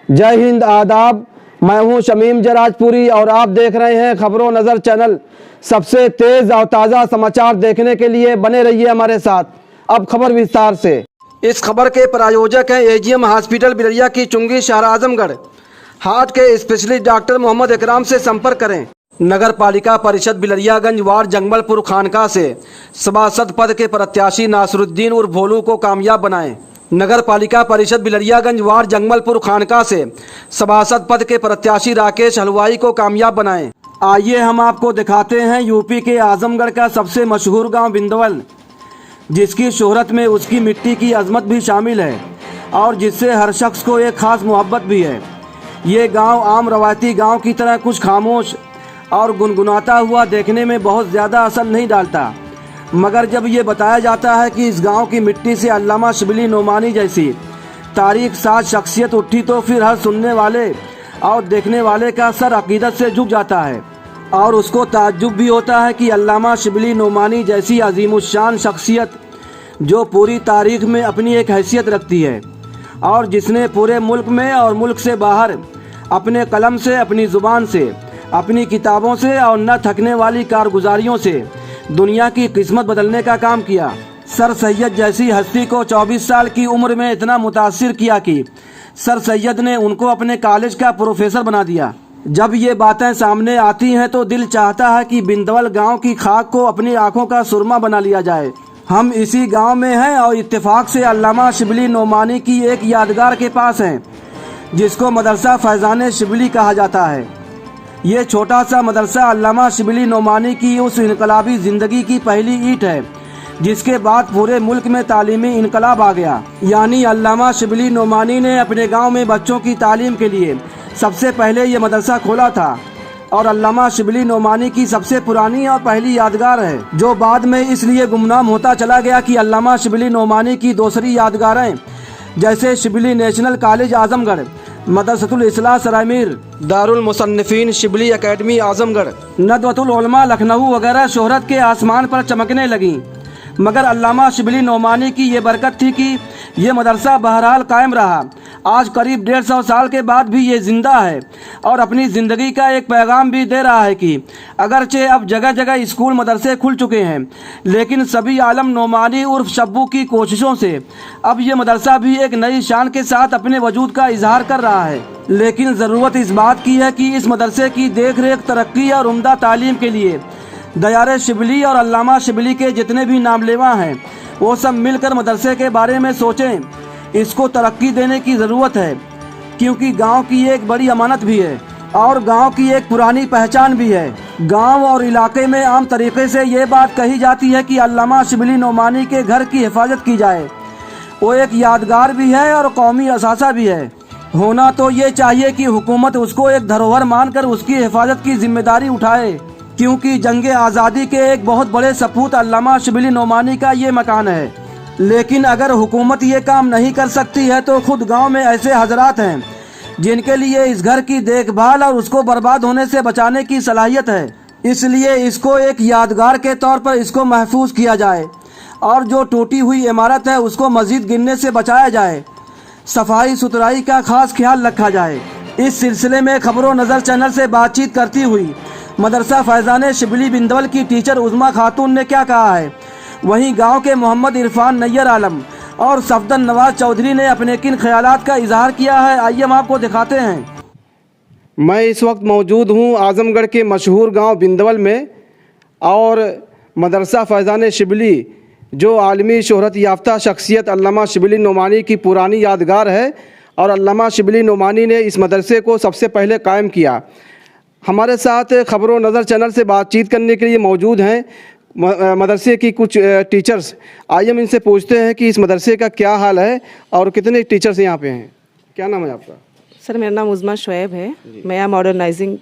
जय हिंद, आदाब। मैं हूं शमीम जराजपुरी और आप देख रहे हैं खबरों नज़र चैनल। सबसे तेज़ और ताज़ा समाचार देखने के लिए बने रहिए हमारे साथ। अब खबर विस्तार से। इस खबर के प्रायोजक हैं एजीएम हॉस्पिटल बिलरिया की चुंगी, शहर आजमगढ़। हार्ट के स्पेशलिस्ट डॉक्टर मोहम्मद इकराम से संपर्क करें। नगर पालिका परिषद बिलरियागंज वार्ड जंगमलपुर खानका से सभासद पद के प्रत्याशी नासरुद्दीन उर्फ भोलू को कामयाब बनाएं। नगर पालिका परिषद बिलरियागंज वार्ड जंगमलपुर खानका से सभासद पद के प्रत्याशी राकेश हलवाई को कामयाब बनाएं। आइए हम आपको दिखाते हैं यूपी के आजमगढ़ का सबसे मशहूर गांव बिंदवल, जिसकी शोहरत में उसकी मिट्टी की अजमत भी शामिल है और जिससे हर शख्स को एक खास मोहब्बत भी है। ये गांव आम रवायती गांव की तरह कुछ खामोश और गुनगुनाता हुआ देखने में बहुत ज़्यादा असर नहीं डालता, मगर जब ये बताया जाता है कि इस गांव की मिट्टी से अल्लामा शिबली नोमानी जैसी तारीख साज शख्सियत उठी, तो फिर हर सुनने वाले और देखने वाले का सर अकीदत से झुक जाता है और उसको ताज्जुब भी होता है कि अल्लामा शिबली नोमानी जैसी अजीमुश्शान शख्सियत, जो पूरी तारीख में अपनी एक हैसियत रखती है और जिसने पूरे मुल्क में और मुल्क से बाहर अपने कलम से, अपनी ज़ुबान से, अपनी किताबों से और न थकने वाली कारगुजारियों से दुनिया की किस्मत बदलने का काम किया। सर सैयद जैसी हस्ती को 24 साल की उम्र में इतना मुतासिर किया कि सर सैयद ने उनको अपने कॉलेज का प्रोफेसर बना दिया। जब ये बातें सामने आती हैं तो दिल चाहता है कि बिंदवल गांव की खाक को अपनी आंखों का सुरमा बना लिया जाए। हम इसी गांव में हैं और इत्तेफाक से अल्लामा शिबली नोमानी की एक यादगार के पास हैं, जिसको मदरसा फैज़ान शिबली कहा जाता है। ये छोटा सा मदरसा अल्लामा शिबली नोमानी की उस इनकलाबी ज़िंदगी की पहली ईंट है, जिसके बाद पूरे मुल्क में तालीमी इनकलाब आ गया। यानी अल्लामा शिबली नोमानी ने अपने गांव में बच्चों की तालीम के लिए सबसे पहले ये मदरसा खोला था और अल्लामा शिबली नोमानी की सबसे पुरानी और पहली यादगार है, जो बाद में इसलिए गुमनाम होता चला गया कि अल्लामा शिबली नोमानी की दूसरी यादगारें जैसे Shibli national college Azamgarh, Madrasatul Islah Saraimir, Darul Musannifin Shibli academy Azamgarh, Nadwatul Ulama Lucknow वगैरह शोहरत के आसमान पर चमकने लगीं। मगर अल्लामा शिबली नोमानी की ये बरकत थी कि ये मदरसा बहरहाल कायम रहा। आज करीब 150 साल के बाद भी ये ज़िंदा है और अपनी ज़िंदगी का एक पैगाम भी दे रहा है कि अगरचे अब जगह जगह स्कूल मदरसे खुल चुके हैं, लेकिन सभी आलम नोमानी उर्फ शब्बू की कोशिशों से अब ये मदरसा भी एक नई शान के साथ अपने वजूद का इजहार कर रहा है। लेकिन ज़रूरत इस बात की है कि इस मदरसे की देख रेख, तरक्की और उम्दा तालीम के लिए दयारे शिबली और अल्लामा शिबली के जितने भी नामलेवा हैं वो सब मिलकर मदरसे के बारे में सोचें। इसको तरक्की देने की ज़रूरत है, क्योंकि गांव की एक बड़ी अमानत भी है और गांव की एक पुरानी पहचान भी है। गांव और इलाके में आम तरीके से ये बात कही जाती है कि अल्लामा शिबली नोमानी के घर की हिफाजत की जाए। वो एक यादगार भी है और कौमी असासा भी है। होना तो ये चाहिए कि हुकूमत उसको एक धरोहर मानकर उसकी हिफाजत की जिम्मेदारी उठाए, क्योंकि जंगे आज़ादी के एक बहुत बड़े सपूत अल्लामा शिबली नोमानी का ये मकान है। लेकिन अगर हुकूमत ये काम नहीं कर सकती है तो खुद गांव में ऐसे हजरात हैं जिनके लिए इस घर की देखभाल और उसको बर्बाद होने से बचाने की सलाहियत है। इसलिए इसको एक यादगार के तौर पर इसको महफूज किया जाए और जो टूटी हुई इमारत है उसको मज़ीद गिरने से बचाया जाए। सफाई सुथराई का खास ख्याल रखा जाए। इस सिलसिले में खबरों नज़र चैनल से बातचीत करती हुई मदरसा फैज़ान शिबली बिंदवल की टीचर उज़मा खातून ने क्या कहा है, वहीं गांव के मोहम्मद इरफान नैयर आलम और सफदर नवाज चौधरी ने अपने किन ख्यालात का इजहार किया है, आइए हम आपको दिखाते हैं। मैं इस वक्त मौजूद हूं आजमगढ़ के मशहूर गांव बिंदवल में और मदरसा फैज़ान शिबली, जो आलमी शोहरत याफ्ता शख्सियत अल्लामा शिबली नोमानी की पुरानी यादगार है और अल्लामा शिबली नोमानी ने इस मदरसे को सबसे पहले कायम किया। हमारे साथ खबरों नज़र चैनल से बातचीत करने के लिए मौजूद हैं मदरसे की कुछ टीचर्स। आइए हम इनसे पूछते हैं कि इस मदरसे का क्या हाल है और कितने टीचर्स यहाँ पे हैं। क्या नाम है आपका? सर मेरा नाम उज़मा शुएब है। मैं यहाँ मॉडर्नाइजिंग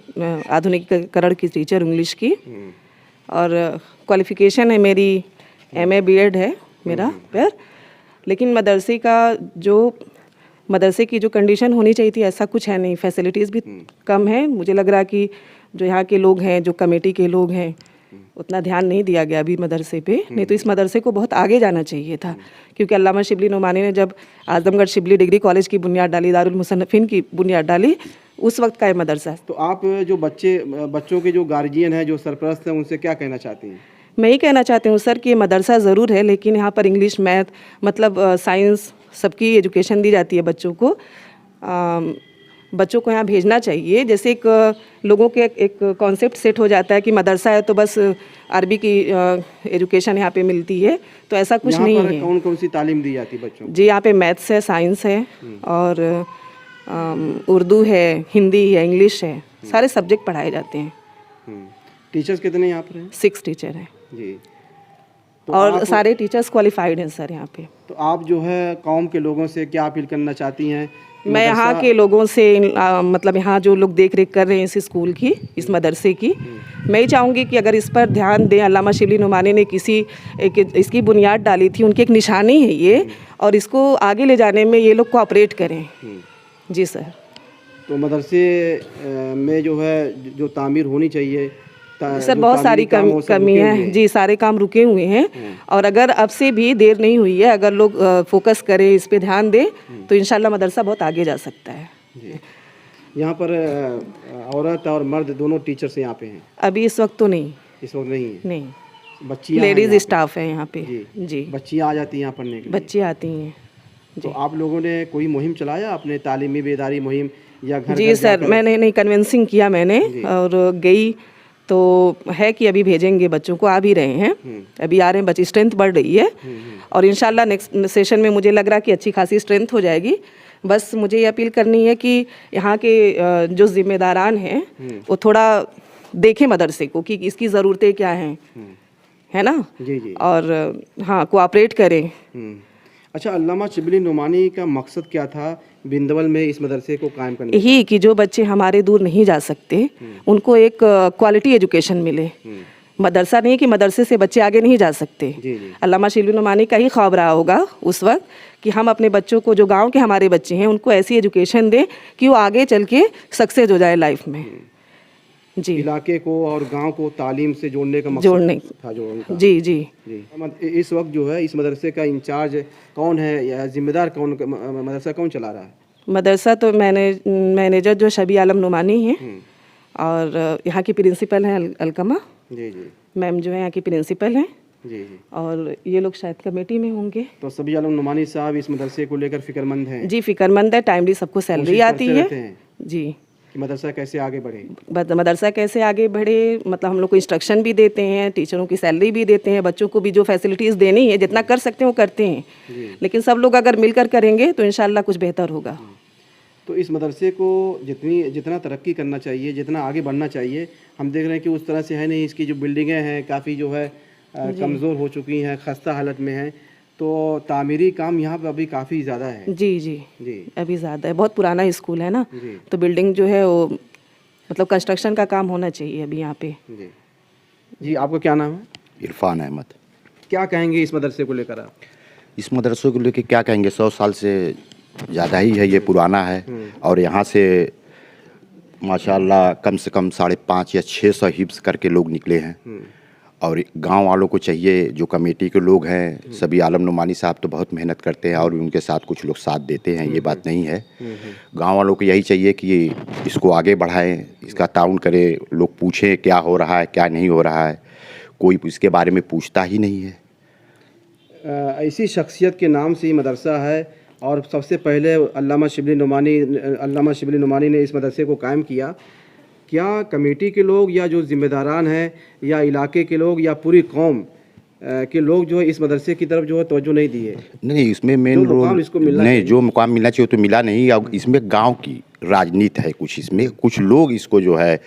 आधुनिकीकरण की टीचर इंग्लिश की, और क्वालिफ़िकेशन है मेरी MA B.Ed है मेरा पर। लेकिन मदरसे की जो कंडीशन होनी चाहिए थी ऐसा कुछ है नहीं, फैसिलिटीज़ भी कम है। मुझे लग रहा है कि जो यहाँ के लोग हैं, जो कमेटी के लोग हैं, उतना ध्यान नहीं दिया गया अभी मदरसे पे, नहीं तो इस मदरसे को बहुत आगे जाना चाहिए था, क्योंकि अल्लामा शिबली नोमानी ने जब आजमगढ़ शिबली डिग्री कॉलेज की बुनियाद डाली, दारुल मुसन्नफीन की बुनियाद डाली, उस वक्त का ये मदरसा है। तो आप जो बच्चों के जो गार्जियन हैं, जो सरपरस्त हैं, उनसे क्या कहना चाहती हैं? मैं ही कहना चाहती हूँ सर कि ये मदरसा ज़रूर है, लेकिन यहाँ पर इंग्लिश, मैथ, मतलब साइंस, सबकी एजुकेशन दी जाती है बच्चों को। बच्चों को यहाँ भेजना चाहिए। जैसे लोगों के एक कॉन्सेप्ट सेट हो जाता है कि मदरसा है तो बस अरबी की एजुकेशन यहाँ पे मिलती है, तो ऐसा कुछ नहीं है। कौन कौन सी तालीम दी जाती है बच्चों को? जी, यहाँ पे मैथ्स है, साइंस है, और उर्दू है, हिंदी है, इंग्लिश है, सारे सब्जेक्ट पढ़ाए जाते हैं। टीचर्स कितने यहाँ पर हैं? 6 टीचर हैं जी। और सारे टीचर्स क्वालिफाइड हैं सर यहाँ पे। तो आप जो है कौम के लोगों से क्या अपील करना चाहती हैं? मैं यहाँ के लोगों से मतलब यहाँ जो लोग देख रेख कर रहे हैं इस स्कूल की, इस मदरसे की, मैं ही चाहूँगी कि अगर इस पर ध्यान दें। अल्लामा शिबली नोमानी ने इसकी बुनियाद डाली थी, उनकी एक निशानी है ये, और इसको आगे ले जाने में ये लोग कोऑपरेट करें। जी सर। तो मदरसे में जो है जो तामीर होनी चाहिए सर, बहुत सारी कमियां हैं जी, सारे काम रुके हुए हैं, और अगर अब से भी देर नहीं हुई है, अगर लोग फोकस करें, इस पे ध्यान दें, तो इंशाल्लाह मदरसा बहुत आगे जा सकता है। यहाँ पर औरत और मर्द दोनों टीचर्स यहाँ पे हैं? अभी इस वक्त तो नहीं। इस वक्त नहीं है? नहीं, बच्चियाँ, लेडीज स्टाफ है यहाँ पे। जी, बच्चियाँ आ जाती हैं यहाँ पढ़ने के लिए? बच्चियाँ आती हैं। तो आप लोगों ने कोई मुहिम चलाया अपने तालीमी बेदारी मुहिम, या घर जी सर, मैंने नहीं, कन्विंसिंग किया मैंने, और गई तो है कि अभी भेजेंगे बच्चों को, आ भी रहे हैं, अभी आ रहे हैं, बच्ची स्ट्रेंथ बढ़ रही है, और इंशाल्लाह नेक्स्ट सेशन में मुझे लग रहा कि अच्छी खासी स्ट्रेंथ हो जाएगी। बस मुझे ये अपील करनी है कि यहाँ के जो जिम्मेदारान हैं वो थोड़ा देखें मदरसे को कि इसकी ज़रूरतें क्या हैं, है ना? जी जी। और हाँ, कोऑपरेट करें। अच्छा, अल्लामा शिबली नोमानी का मकसद क्या था बिंदवल में इस मदरसे को कायम करने? यही कि जो बच्चे हमारे दूर नहीं जा सकते उनको एक क्वालिटी एजुकेशन मिले। मदरसा नहीं कि मदरसे से बच्चे आगे नहीं जा सकते। अल्लामा शिबली नोमानी का ही ख्वाब रहा होगा उस वक्त कि हम अपने बच्चों को, जो गांव के हमारे बच्चे हैं, उनको ऐसी एजुकेशन दें कि वो आगे चल के सक्सेस हो जाए लाइफ में। जी, इलाके को और गांव को तालीम से जोड़ने का मकसद था जो उनका। जी जी जी। इस वक्त जो है इस मदरसे का इंचार्ज कौन है या जिम्मेदार कौन, मदरसा कौन चला रहा है? मदरसा तो मैनेजर जो शबी आलम नोमानी है, और यहाँ की प्रिंसिपल हैं अलकमा जी जी मैम, जो है यहाँ की प्रिंसिपल हैं जी जी, और ये लोग शायद कमेटी में होंगे। तो शबी आलम नोमानी साहब इस मदरसे को लेकर फिक्रमंद हैं? जी, फिक्रमंद है, टाइमली सबको सैलरी आती है जी। मदरसा कैसे आगे बढ़े? मदरसा कैसे आगे बढ़े, मतलब हम लोग को इंस्ट्रक्शन भी देते हैं, टीचरों की सैलरी भी देते हैं, बच्चों को भी जो फैसिलिटीज़ देनी है, जितना कर सकते हैं वो करते हैं, लेकिन सब लोग अगर मिलकर करेंगे तो इंशाल्लाह कुछ बेहतर होगा। तो इस मदरसे को जितना तरक्की करना चाहिए, जितना आगे बढ़ना चाहिए, हम देख रहे हैं कि उस तरह से है नहीं। इसकी जो बिल्डिंगें हैं काफ़ी जो है कमज़ोर हो चुकी हैं, खस्ता हालत में हैं, तो तामीरी काम यहाँ पे अभी काफ़ी ज़्यादा है। जी जी जी, अभी ज़्यादा है, बहुत पुराना स्कूल है ना, तो बिल्डिंग जो है वो मतलब कंस्ट्रक्शन का काम होना चाहिए अभी यहाँ पे। जी जी। आपका क्या नाम है? इरफान अहमद। क्या कहेंगे इस मदरसे को लेकर आप? इस मदरसे को लेकर क्या कहेंगे, 100 साल से ज़्यादा ही है, ये पुराना है, और यहाँ से माशाल्लाह कम से कम 550 या 600 हिफ्ज़ करके लोग निकले हैं। और गांव वालों को चाहिए, जो कमेटी के लोग हैं, सभी आलम नोमानी साहब तो बहुत मेहनत करते हैं और उनके साथ कुछ लोग साथ देते हैं, ये बात नहीं है। गांव वालों को यही चाहिए कि इसको आगे बढ़ाएं, इसका ताउन करें, लोग पूछें क्या हो रहा है क्या नहीं हो रहा है, कोई इसके बारे में पूछता ही नहीं है। ऐसी शख्सियत के नाम से ये मदरसा है, और सबसे पहले अल्लामा शिबली नोमानी ने इस मदरसे को कायम किया। क्या कमेटी के लोग या जो ज़िम्मेदारान हैं या इलाके के लोग या पूरी कौम के लोग जो है इस मदरसे की तरफ जो है तवज्जो नहीं दी है? नहीं, इसमें मेन रोल नहीं, जो मुकाम मिलना चाहिए तो मिला नहीं। और इसमें गांव की राजनीति है कुछ, इसमें कुछ लोग इसको जो है,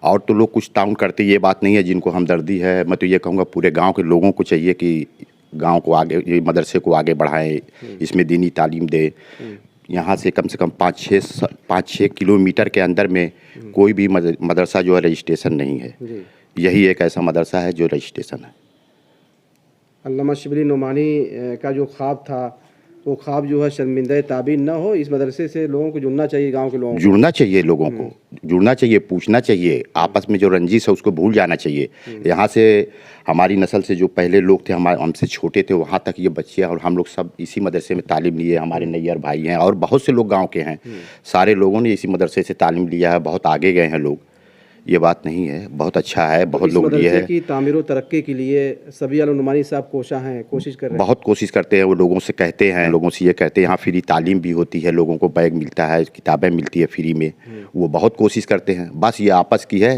और तो लोग कुछ ताउन करते, ये बात नहीं है जिनको हमदर्दी है। मैं तो ये कहूँगा पूरे गाँव के लोगों को चाहिए कि गाँव को आगे, ये मदरसे को आगे बढ़ाएँ, इसमें दीनी तालीम दे। यहाँ से कम 5-6 किलोमीटर के अंदर में कोई भी मदरसा जो है रजिस्ट्रेशन नहीं है। यही एक ऐसा मदरसा है जो रजिस्ट्रेशन है। अल्लामा शिबली नोमानी का जो ख्वाब था वो ख्वाब जो है शर्मिंदा ताबीर ना हो। इस मदरसे से लोगों को जुड़ना चाहिए, गांव के लोगों को जुड़ना चाहिए, लोगों को जुड़ना चाहिए, पूछना चाहिए, आपस में जो रंजिश है उसको भूल जाना चाहिए। यहाँ से हमारी नस्ल से जो पहले लोग थे, हमारे हमसे छोटे थे, वहाँ तक ये बच्चे और हम लोग सब इसी मदरसे में तालीम लिए। हमारे नैयर भाई हैं और बहुत से लोग गांव के हैं, सारे लोगों ने इसी मदरसे से तालीम लिया है, बहुत आगे गए हैं लोग। ये बात नहीं है, बहुत अच्छा है, बहुत इस लोग लिए मदरसे है। की तामीर और तरक्की के लिए सभी नुमानी साहब कोशिश कर रहे हैं। बहुत कोशिश करते हैं, वो लोगों से कहते हैं, लोगों से ये कहते हैं यहाँ फ्री तालीम भी होती है, लोगों को बैग मिलता है, किताबें मिलती है फ्री में। वो बहुत कोशिश करते हैं। बस ये आपस की है,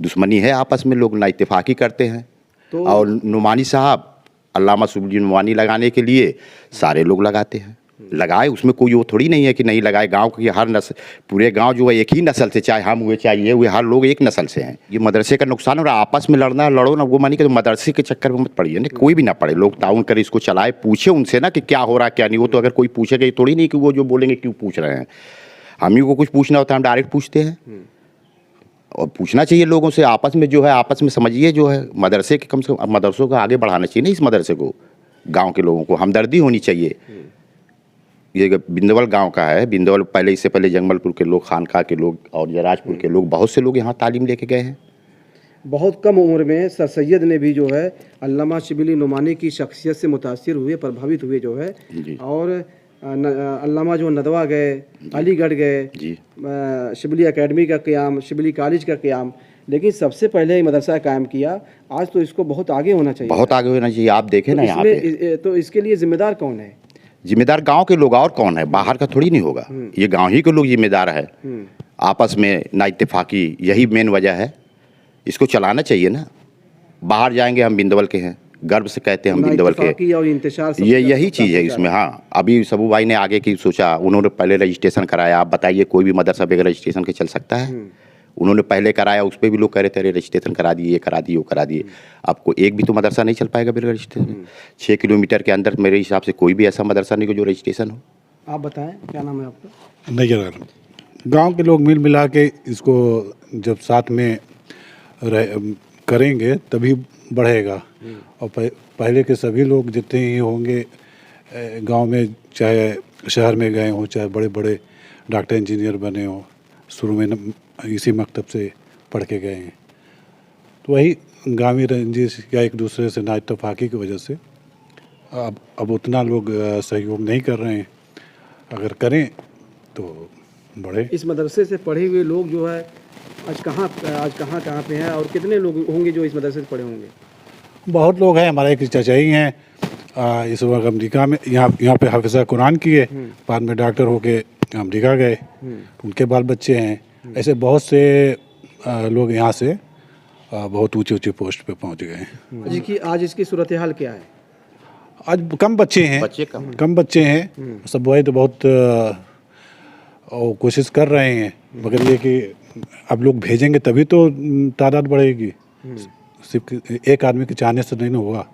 दुश्मनी है आपस में, लोग ना इत्तेफाकी करते हैं। तो और नुमानी साहब, अल्लामा शुबली नुमानी लगाने के लिए सारे लोग लगाते हैं, लगाए, उसमें कोई वो थोड़ी नहीं है कि नहीं लगाए। गांव की हर नस्ल, पूरे गांव जो है एक ही नस्ल से, चाहे हम हुए चाहे ये हुए, हर लोग एक नस्ल से हैं। ये मदरसे का नुकसान हो रहा है। आपस में लड़ना, लड़ो ना, वो मानी कि तो मदरसे के चक्कर में मत पड़िए ना, कोई भी ना पड़े। लोग ताउन करे, इसको चलाए, पूछे उनसे ना कि क्या हो रहा है क्या नहीं। वो तो अगर कोई पूछेगा, ये थोड़ी नहीं कि वो जो बोलेंगे क्यों पूछ रहे हैं। हम ही को कुछ पूछना होता है, हम डायरेक्ट पूछते हैं। और पूछना चाहिए लोगों से, आपस में जो है, आपस में समझिए जो है। मदरसे के कम से कम मदरसों को आगे बढ़ाना चाहिए ना, इस मदरसे को, गाँव के लोगों को हमदर्दी होनी चाहिए। ये बिंदवल गांव का है। बिंदवल पहले, इससे पहले जंगमलपुर के लोग, खानका के लोग और जराजपुर के लोग, बहुत से लोग यहाँ तालीम लेके गए हैं। बहुत कम उम्र में सर सैयद ने भी जो है अल्लामा शिबली नुमानी की शख्सियत से मुतासिर हुए, प्रभावित हुए जो है। और अल्लामा जो नदवा गए, अलीगढ़ गए, शिबली एकेडमी का क़याम, शिबली कॉलेज का क़याम, लेकिन सबसे पहले ये मदरसा कायम किया। आज तो इसको बहुत आगे होना चाहिए, बहुत आगे होना चाहिए। आप देखें ना यहाँ पे, तो इसके लिए जिम्मेदार कौन है? जिम्मेदार गांव के लोग, और कौन है? बाहर का थोड़ी नहीं होगा, ये गांव ही के लोग जिम्मेदार है। आपस में ना इत्तेफाकी, यही मेन वजह है। इसको चलाना चाहिए ना। बाहर जाएंगे, हम बिंदवल के हैं, गर्व से कहते हैं हम बिंदवल के, और इंतशार, ये यही चीज़ है इसमें। हाँ, अभी सबू भाई ने आगे की सोचा, उन्होंने पहले रजिस्ट्रेशन कराया। आप बताइए, कोई भी मदरसा बगैर रजिस्ट्रेशन के चल सकता है? उन्होंने पहले कराया, उस पर भी लोग कह रहे थे अरे रजिस्ट्रेशन करा दिए, ये करा दिए, वो करा दिए। आपको एक भी तो मदरसा नहीं चल पाएगा बिना रजिस्ट्रेशन। 6 किलोमीटर के अंदर मेरे हिसाब से कोई भी ऐसा मदरसा नहीं जो रजिस्ट्रेशन हो। आप बताएं, क्या नाम है आपका? नजर आलम। गांव के लोग मिल मिला के इसको जब साथ में करेंगे तभी बढ़ेगा। और पहले के सभी लोग जितने ही होंगे गांव में, चाहे शहर में गए हों, चाहे बड़े बड़े डॉक्टर इंजीनियर बने हों, शुरू में इसी मकतब से पढ़ के गए हैं। तो वही गाँवी रंजिश या एक दूसरे से ना इत्तेफाकी की वजह से अब उतना लोग सहयोग नहीं कर रहे हैं। अगर करें तो बढ़े। इस मदरसे से पढ़े हुए लोग जो है आज कहाँ कहाँ पे हैं, और कितने लोग होंगे जो इस मदरसे से पढ़े होंगे? बहुत लोग हैं। हमारे एक चचाई हैं, इस वक्त अमेरिका में, यहाँ पे हाफिज़ा कुरान किए, बाद में डॉक्टर होके अमेरिका गए, उनके बाल बच्चे हैं। ऐसे बहुत से लोग यहाँ से बहुत ऊंचे ऊंचे पोस्ट पे पहुँच गए हैं। जी कि आज इसकी सूरत हाल क्या है? आज कम बच्चे हैं, कम बच्चे हैं। सब वही तो बहुत कोशिश कर रहे हैं, मगर ये कि अब लोग भेजेंगे तभी तो तादाद बढ़ेगी। सिर्फ एक आदमी के चाहने से नहीं ना होगा।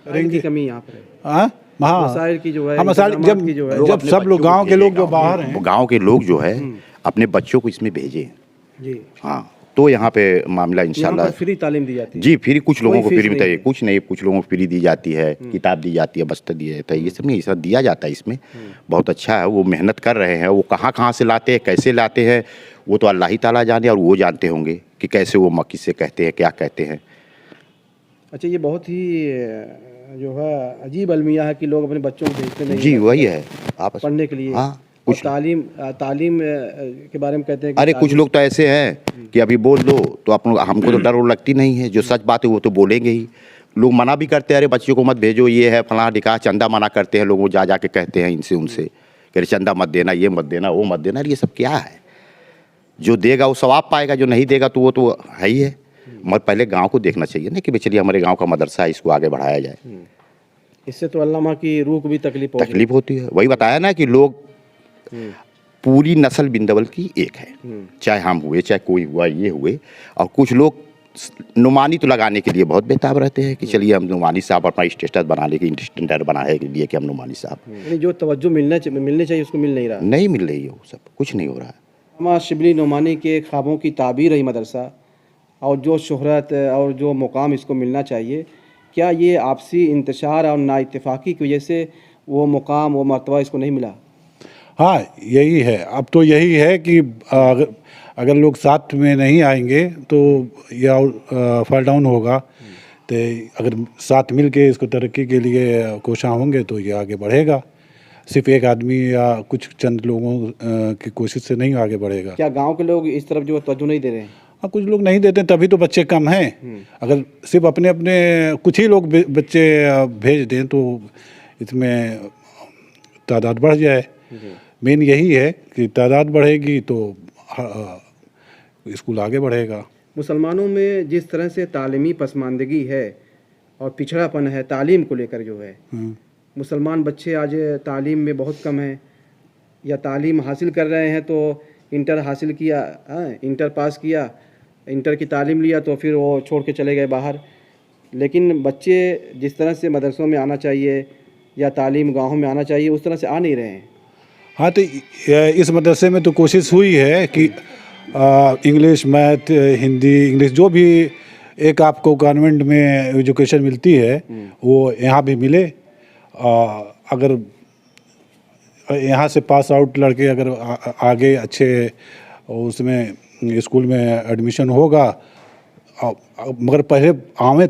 करेंगे कमी यहाँ पर है। हाँ, मसाइल की जो है, जब सब लोग गांव के लोग जो बाहर हैं, गांव के लोग जो है अपने बच्चों को इसमें भेजें। जी हाँ, तो यहाँ पे मामला इंशाल्लाह फ्री तालीम दी जाती है। जी, फ्री। कुछ लोगों को फ्री नहीं बताइए, कुछ नहीं, कुछ लोगों को फ्री दी जाती है, किताब दी जाती है, बस्ता दिया जाता है, ये सब नहीं, ये सब दिया जाता है इसमें। बहुत अच्छा है, वो मेहनत कर रहे हैं। वो कहाँ से लाते हैं, कैसे लाते हैं, वो तो अल्लाह ही ताला जाने, और वो जानते होंगे कि कैसे वो मक्की से कहते हैं, क्या कहते हैं। अच्छा, ये बहुत ही जो है अजीब अलमिया है कि लोग अपने बच्चों को भेजते नहीं। जी, वही है, आप पढ़ने के लिए। हाँ, कुछ तालीम के बारे में कहते हैं। अरे कुछ लोग तो ऐसे हैं कि अभी बोल दो तो हमको तो डर लगती नहीं है। जो सच बात है वो तो बोलेंगे ही। लोग मना भी करते हैं, अरे बच्चों को मत भेजो, ये है फलाना ढिका, चंदा मना करते हैं लोगों, जा के कहते हैं इनसे उनसे कि अरे चंदा मत देना, ये मत देना, वो मत देना। ये सब क्या है? जो देगा वो सवाब पाएगा, जो नहीं देगा तो वो तो है ही है। मगर पहले गांव को देखना चाहिए ना कि चलिए हमारे गांव का मदरसा है, इसको आगे बढ़ाया जाए। इससे तो अल्लामा की रूह को भी तकलीफ होती है। वही बताया ना कि लोग, पूरी नस्ल बिंदवल की एक है, चाहे हम हुए चाहे कोई हुआ, ये हुए। और कुछ लोग नुमानी तो लगाने के लिए बहुत बेताब रहते हैं कि चलिए हम नुमानी साहब अपना स्टेटस बनाने के स्टैंडर्ड बनाने के लिए कि हम नुमानी साहब, जो तवज्जो मिलने चाहिए उसको मिल नहीं रहा, नहीं मिल रही है, वो सब कुछ नहीं हो रहा है। अल्लामा शिबली नुमानी के ख्वाबों की ताबीर है मदरसा, और जो शोहरत और जो मुकाम इसको मिलना चाहिए, क्या ये आपसी इंतशार और नाइत्तेफाकी की वजह से वो मुकाम वो मर्तबा इसको नहीं मिला? हाँ, यही है। अब तो यही है कि अगर लोग साथ में नहीं आएंगे तो या फॉल डाउन होगा। तो अगर साथ मिल के इसको तरक्की के लिए कोशिश होंगे तो ये आगे बढ़ेगा। सिर्फ एक आदमी या कुछ चंद लोगों की कोशिश से नहीं आगे बढ़ेगा। क्या गांव के लोग इस तरफ जो तवज्जो नहीं दे रहे हैं? हाँ, कुछ लोग नहीं देते, तभी तो बच्चे कम हैं। अगर सिर्फ अपने अपने कुछ ही लोग बच्चे भेज दें तो इसमें तादाद बढ़ जाए। मेन यही है कि तादाद बढ़ेगी तो स्कूल आगे बढ़ेगा। मुसलमानों में जिस तरह से तालीमी पसमानदगी है और पिछड़ापन है तालीम को लेकर जो है, मुसलमान बच्चे आज तालीम में बहुत कम हैं, या तालीम हासिल कर रहे हैं तो इंटर हासिल किया, इंटर पास किया, इंटर की तालीम लिया तो फिर वो छोड़ के चले गए बाहर। लेकिन बच्चे जिस तरह से मदरसों में आना चाहिए या तालीम गाँवों में आना चाहिए उस तरह से आ नहीं रहे हैं। हाँ, तो इस मदरसे में तो कोशिश हुई है कि इंग्लिश, मैथ, हिंदी, इंग्लिश जो भी एक आपको कॉन्वेंट में एजुकेशन मिलती है वो यहाँ भी मिले। अगर यहाँ से पास आउट लड़के अगर आगे अच्छे उसमें स्कूल में एडमिशन होगा, मगर पहले आवें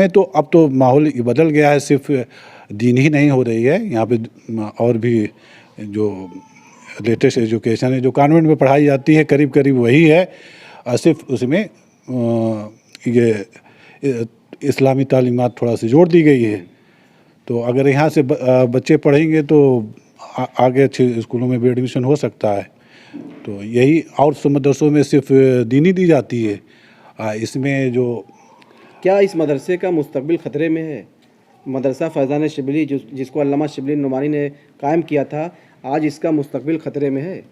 तो अब तो माहौल बदल गया है। सिर्फ दीन ही नहीं हो रही है यहाँ पे, और भी जो लेटेस्ट एजुकेशन है जो कॉन्वेंट में पढ़ाई जाती है करीब करीब वही है, और सिर्फ उसमें ये इस्लामी तालीमात थोड़ा सी जोड़ दी गई है। तो अगर यहाँ से बच्चे पढ़ेंगे तो आगे अच्छे स्कूलों में भी एडमिशन हो सकता है। तो यही, और मदरसों में सिर्फ दीनी दी जाती है। इसमें जो क्या इस मदरसे का मुस्तकबिल ख़तरे में है? मदरसा फैज़ान शिबली जिसको अल्लामा शिबली नुमानी ने कायम किया था, आज इसका मुस्तकबिल ख़तरे में है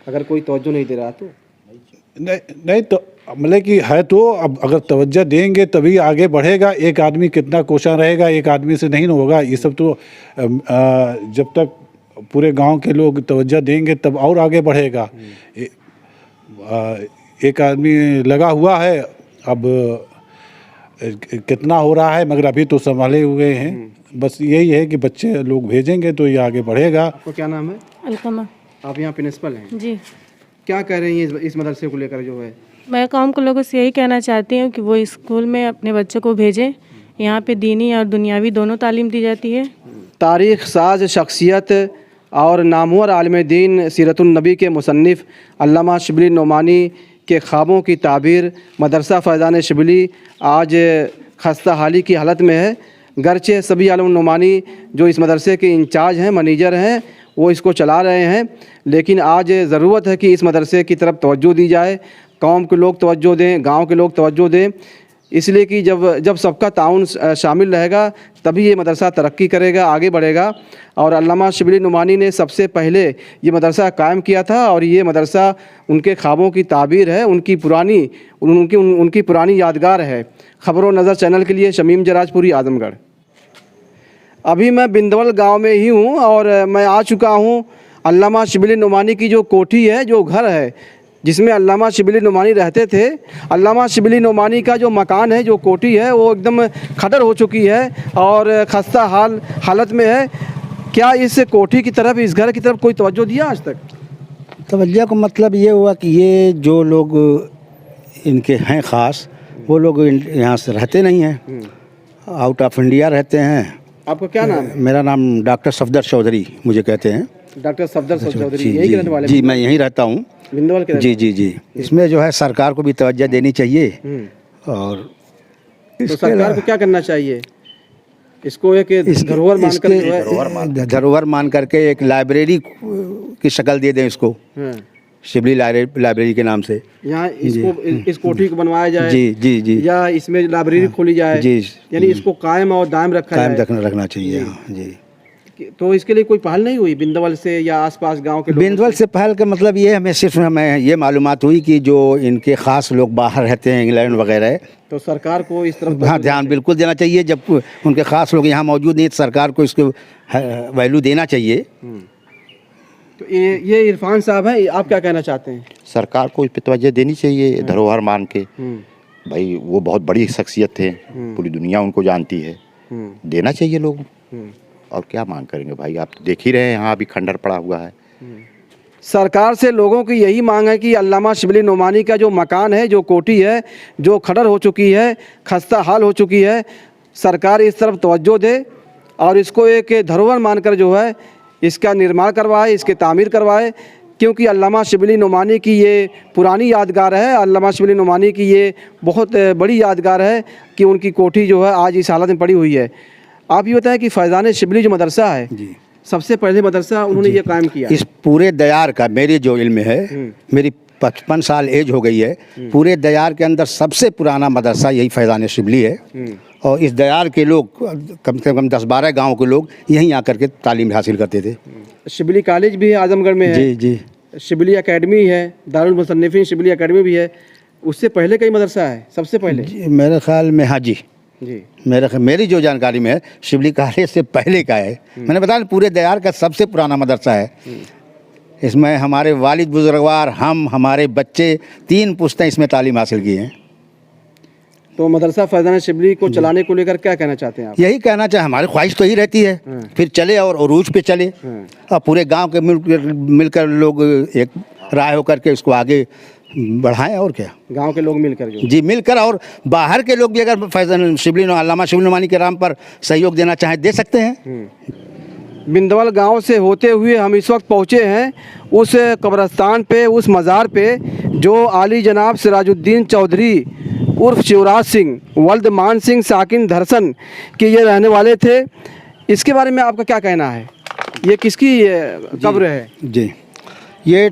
अगर कोई तवज्जो नहीं दे रहा तो? नहीं तो मतलब कि है तो अब अगर तवज्जो देंगे तभी आगे बढ़ेगा। एक आदमी कितना कोशिश रहेगा, एक आदमी से नहीं होगा। ये सब तो जब तक पूरे गांव के लोग तवज्जो देंगे तब और आगे बढ़ेगा। एक आदमी लगा हुआ है, अब कितना हो रहा है मगर अभी तो संभाले हुए हैं। बस यही है कि बच्चे लोग भेजेंगे तो ये आगे बढ़ेगा। आपको क्या नाम है? अलकमा। आप यहाँ प्रिंसिपल हैं जी। क्या कह रही हैं इस मदरसे को लेकर जो है? मैं गाँव के लोगों से यही कहना चाहती हूँ कि वो स्कूल में अपने बच्चों को भेजें। यहाँ पे दीनी और दुनियावी दोनों तालीम दी जाती है। तारीख़ साज शख्सियत और नामवर आलिम दीन सीरतुन नबी के मुसन्निफ़ अल्लामा शिबली नुमानी के ख्वाबों की ताबीर मदरसा फैज़ान शिबली आज खस्ता हाली की हालत में है। गरचे सभी आलिम नुमानी जो इस मदरसे के इंचार्ज हैं, मैनेजर हैं, वो इसको चला रहे हैं, लेकिन आज ज़रूरत है कि इस मदरसे की तरफ तवज्जो दी जाए, कौम के लोग तवज्जो दें, गांव के लोग तवज्जो दें, इसलिए कि जब सबका ताउन शामिल रहेगा तभी ये मदरसा तरक्की करेगा, आगे बढ़ेगा। और अल्लामा शिबली नुमानी ने सबसे पहले ये मदरसा कायम किया था और ये मदरसा उनके ख्वाबों की ताबीर है, उनकी पुरानी यादगार है। ख़बरों नज़र चैनल के लिए शमीम जराजपुरी, आज़मगढ़। अभी मैं बिंदवल गांव में ही हूं और मैं आ चुका हूं अल्लामा शिबली नुमानी की जो कोठी है, जो घर है जिसमें अल्लामा शिबली नुमानी रहते थे। अल्लामा शिबली नुमानी का जो मकान है, जो कोठी है, वो एकदम खंडर हो चुकी है और खस्ता हालत में है। क्या इस कोठी की तरफ, इस घर की तरफ कोई तवज्जो दिया आज तक? तवज्जो का मतलब ये हुआ कि ये जो लोग इनके हैं ख़ास, वो लोग यहाँ से रहते नहीं हैं, आउट ऑफ इंडिया रहते हैं। आपका क्या नाम है? मेरा नाम डॉक्टर सफदर चौधरी मुझे कहते हैं। डॉक्टर सफदर चौधरी जी, यही रहने वाले? जी, मैं यहीं रहता हूँ, बिंदवल के। जी। इसमें जो है सरकार को भी तवज्जो देनी चाहिए। और तो सरकार को क्या करना चाहिए? इसको एक धरोहर मानकर जो है, धरोहर मान करके एक लाइब्रेरी की शक्ल दे दें इसको, शिबली लाइब्रेरी के नाम से। यहाँ इसको इस कोठी को बनवाया जाए। जी। या इसमें लाइब्रेरी खोली जाए। जी। यानी इसको कायम और दायम रखना चाहिए। जी। तो इसके लिए कोई पहल नहीं हुई बिंदवल से या आसपास गांव के लोगों बिंदवल से पहल का मतलब ये हमें ये मालूमात हुई कि जो इनके ख़ास लोग बाहर रहते हैं, इंग्लैंड वगैरह, तो सरकार को इस तरफ हाँ ध्यान बिल्कुल देना चाहिए। जब उनके ख़ास लोग यहाँ मौजूद नहीं तो सरकार को इसको वैल्यू देना चाहिए। तो ये इरफान साहब हैं, आप क्या कहना चाहते हैं? सरकार को इस पर तवज्जो देनी चाहिए, धरोहर मान के। भाई वो बहुत बड़ी शख्सियत थे, पूरी दुनिया उनको जानती है, देना चाहिए लोग। और क्या मांग करेंगे भाई, आप तो देख ही रहे हैं यहाँ अभी खंडर पड़ा हुआ है। सरकार से लोगों की यही मांग है कि अल्लामा शिबली नोमानी का जो मकान है, जो कोठी है, जो खंडर हो चुकी है, खस्ता हाल हो चुकी है, सरकार इस तरफ तवज्जो दे और इसको एक धरोहर मानकर जो है इसका निर्माण करवाए, इसके तामीर करवाए। क्योंकि अल्लामा शिबली नोमानी की ये पुरानी यादगार है, अल्लामा शिबली नोमानी की ये बहुत बड़ी यादगार है कि उनकी कोठी जो है आज इस हालत में पड़ी हुई है। आप ये बताएं कि फैज़ान शिबली जो मदरसा है, सबसे पहले मदरसा उन्होंने ये कायम किया। इस पूरे दयार का मेरे जो इल्म है, मेरी 55 साल एज हो गई है, पूरे दयार के अंदर सबसे पुराना मदरसा यही फैज़ान शिबली है। और इस दयार के लोग कम से कम 10-12 गाँव के लोग यहीं आकर के तालीम हासिल करते थे। शिबली कॉलेज भी है आजमगढ़ में है, जी जी, शिबली एकेडमी है, दारुल मुसन्निफीन शिबली एकेडमी भी है। उससे पहले कई मदरसा है सबसे पहले? मेरे ख्याल में हाँ जी, जी मेरी जो जानकारी में है शिबली कॉलेज से पहले का है। मैंने बताया पूरे दयार का सबसे पुराना मदरसा है। इसमें हमारे वालिद बुजुर्गवार, हम, हमारे बच्चे 3 पुश्तें इसमें तालीम हासिल की हैं। तो मदरसा फैज़ान शिबली को चलाने को लेकर क्या कहना चाहते हैं आप? यही कहना चाहे, हमारी ख्वाहिश तो यही रहती है फिर चले और उरूज पे चले और पूरे गांव के मिलकर लोग एक राय होकर के इसको आगे बढ़ाएं। और क्या, गांव के लोग मिलकर जो जी मिलकर, और बाहर के लोग भी अगर फैज़ान शिबली अल्लामा शिबली नोमानी के नाम पर सहयोग देना चाहें दे सकते हैं। बिंदवल गांव से होते हुए हम इस वक्त पहुंचे हैं उस कब्रस्तान पे, उस मज़ार पे जो आली जनाब सिराजुद्दीन चौधरी उर्फ शिवराज सिंह वल्द मान सिंह साकिन धरसन के ये रहने वाले थे। इसके बारे में आपका क्या कहना है? ये किसकी कब्र है? जी, ये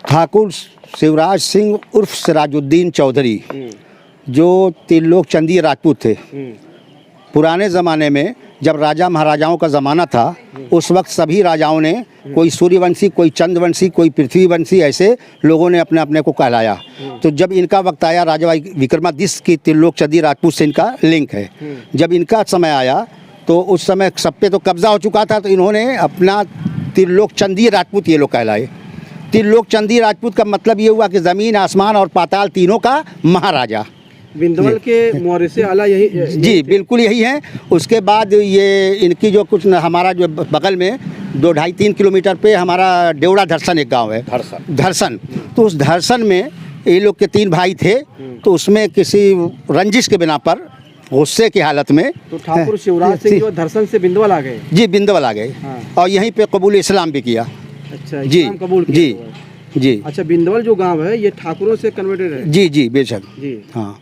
ठाकुर शिवराज सिंह उर्फ सिराजुद्दीन चौधरी जो त्रिलोक चंदी राजपूत थे। पुराने ज़माने में जब राजा महाराजाओं का ज़माना था, उस वक्त सभी राजाओं ने, कोई सूर्यवंशी, कोई चंद्रवंशी, कोई पृथ्वीवंशी, ऐसे लोगों ने अपने अपने को कहलाया। तो जब इनका वक्त आया, राजा विक्रमादित्य की त्रिलोक चंदी राजपूत से इनका लिंक है। जब इनका समय आया तो उस समय सब पे तो कब्जा हो चुका था, तो इन्होंने अपना त्रिलोक चंदी राजपूत ये लोग कहलाए। त्रिलोक चंदी राजपूत का मतलब ये हुआ कि ज़मीन, आसमान और पाताल तीनों का महाराजा। बिंदवल के मुअर्रिस आला यही जी बिल्कुल यही है। उसके बाद ये इनकी जो कुछ हमारा जो बगल में 2-2.5-3 किलोमीटर पे हमारा डेवड़ा धरसन एक गांव है, धरसन। तो उस धरसन में ये लोग के 3 भाई थे। तो उसमें किसी रंजिश के बिना पर, गुस्से की हालत में, तो ठाकुर शिवराज सिंह जो धरसन से बिंदवल आ गए। जी बिंदवल आ गए और यहीं पे कबूल इस्लाम भी किया। अच्छा, जी इस्लाम कबूल किया जी हुआ है। जी। अच्छा, बिंदवल जो गांव है ये ठाकुरों से कन्वर्टेड है? जी जी बेशक। जी हाँ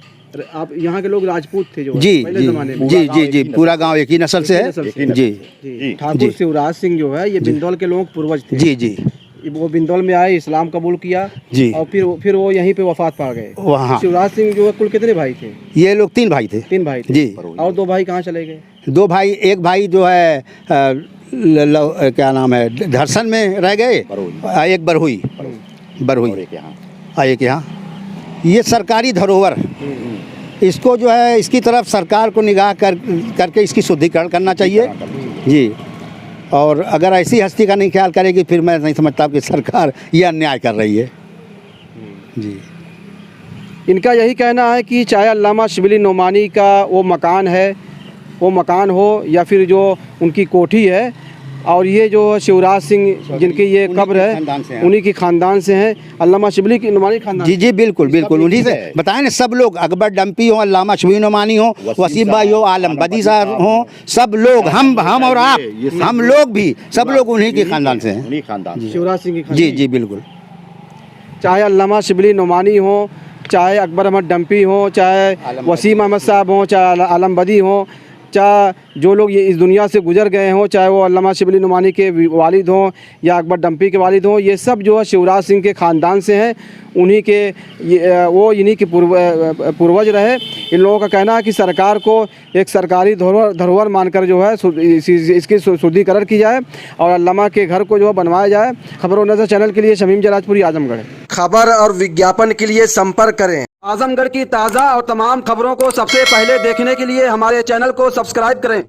आप यहाँ के लोग राजपूत थे जो जी पहले जी ज़माने में? जी जी जी, पूरा गांव एक ही नस्ल से है। जी जी। ठाकुर शिवराज सिंह जो है ये बिंदौल के लोगों के पूर्वज थे। जी जी। वो बिंदौल में आए, इस्लाम कबूल किया जी। और फिर वो यहीं पे वफात पा गए। वहाँ शिवराज सिंह जो है कुल कितने भाई थे? ये लोग 3 भाई थे। 3 भाई थे जी। और 2 भाई कहाँ चले गए? 2 भाई, एक भाई जो है क्या नाम है, धरसन में रह गए, एक बरहुई, एक यहाँ। ये सरकारी धरोहर, इसको जो है इसकी तरफ सरकार को निगाह करके इसकी शुद्धिकरण करना चाहिए जी। और अगर ऐसी हस्ती का नहीं ख्याल करेगी फिर मैं नहीं समझता कि सरकार ये अन्याय कर रही है जी। इनका यही कहना है कि चाहे अल्लामा शिबली नोमानी का वो मकान हो या फिर जो उनकी कोठी है, और ये जो शिवराज सिंह जिनकी ये कब्र है उन्हीं की ख़ानदान से हैं, अल्लामा शिबली की नोमानी खानदान। जी जी बिल्कुल बिल्कुल, उन्हीं से बताएं ना। सब लोग, अकबर डम्पी हो, अल्लामा शिबली नोमानी हो, वसीम भाई हो, आलम बदी साहब हो, सब लोग, हम और आप, हम लोग भी, सब लोग उन्हीं के ख़ानदान से हैं, शिवराज सिंह की। जी जी बिल्कुल। चाहे अल्लामा शिबली नोमानी हो, चाहे अकबर अहमद डम्पी हो, चाहे वसीम अहमद साहब हो, चाहे आलम बदी हो, चाहे जो लोग ये इस दुनिया से गुजर गए हों, चाहे वो अल्लामा शिबली नोमानी के वालिद हों या अकबर डम्पी के वालिद हों, ये सब जो है शिवराज सिंह के ख़ानदान से हैं। उन्हीं के इन्हीं के पूर्वज रहे। इन लोगों का कहना है कि सरकार को एक सरकारी धरोहर मानकर जो है इसकी शुद्धिकरण की जाए और अल्लामा के घर को जो है बनवाया जाए। खबरों नज़र चैनल के लिए शमीम जराजपुरी, आजमगढ़। खबर और विज्ञापन के लिए संपर्क करें। आजमगढ़ की ताज़ा और तमाम खबरों को सबसे पहले देखने के लिए हमारे चैनल को सब्सक्राइब करें।